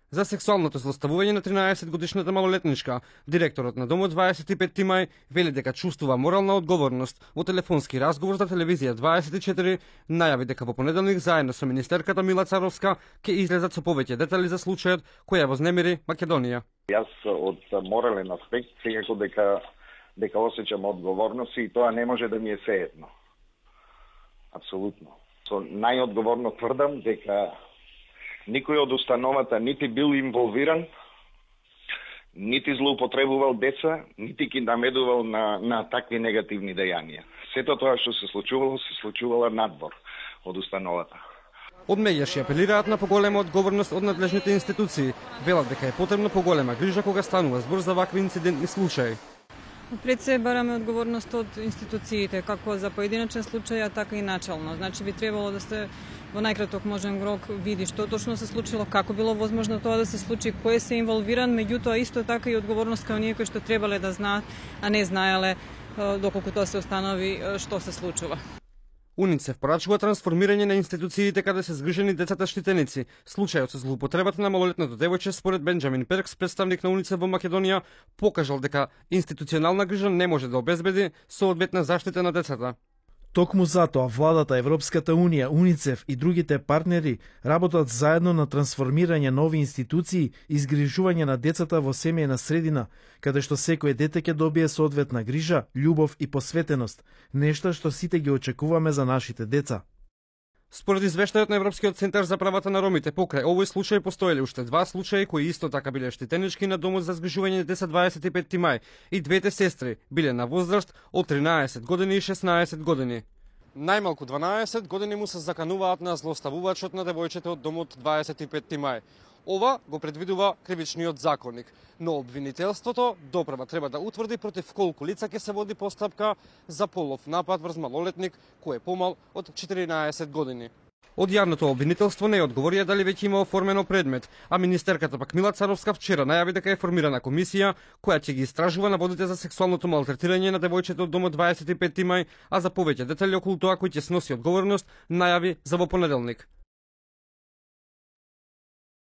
За сексуалното злоставување на 13-годишната малолетничка, директорот на домот 25 мај вели дека чувствува морална одговорност. Во телефонски разговор за телевизија 24 најави дека во понеделник заедно со министерката Мила Царовска ќе излезат со повеќе детали за случајот кој ја вознемири Македонија. Јас од морален аспект секако дека осеќам одговорност и тоа не може да ми е сеедно. Апсолутно. Со најодговорно тврдам дека никој од установата нити бил инволвиран, нити злоупотребувал деца, нити ги намедувал на такви негативни дејанија. Сето тоа што се случувало надвор од установата. Од меѓаш апелираат на поголема одговорност од надлежните институции. Велат дека е потребна поголема грижа кога станува збор за вакви инцидентни случаи. Пред се бараме одговорност од институциите, како за поединечен случај, така и начално. Значи би требало да се во најкраток можен рок види што точно се случило, како било возможно тоа да се случи, кој се инволвиран, меѓутоа исто така и одговорност кај оние кои што требале да знаат, а не знаеле доколку тоа се установи што се случува. УНИЦЕФ порачува трансформирање на институциите каде се згрижени децата штитеници. Случајот со злоупотребата на малолетното девојче според Бенџамин Перкс, представник на УНИЦЕФ во Македонија, покажал дека институционална грижа не може да обезбеди соодветна заштита на децата. Токму затоа владата, Европската унија, УНИЦЕФ и другите партнери работат заедно на трансформирање нови институции и изгрижување на децата во семејна средина, каде што секој дете ќе добие соодветна грижа, љубов и посветеност, нешто што сите ги очекуваме за нашите деца. Според извештајот на Европскиот центар за правата на ромите, покрај овој случај постоеле уште два случаи кои исто така биле штитенички на домот за згрижување деца 25 мај и двете сестри биле на возраст од 13 години и 16 години. Најмалку 12 години му се закануваат на злоставувачот на девојчето од домот 25 мај. Ова го предвидува кривичниот законник, но обвинителството допрева треба да утврди против колку лица ќе се води постапка за полов напад врз малолетник кој е помал од 14 години. Од јавното обвинителство не одговорија дали веќе има оформено предмет, а министерката пак Мила Царовска вчера најави дека е формирана комисија која ќе ги истражува наводите за сексуалното малтретирање на девојчето од домот 25 мај, а за повеќе детали околу тоа кој ќе сноси одговорност најави за во понеделник.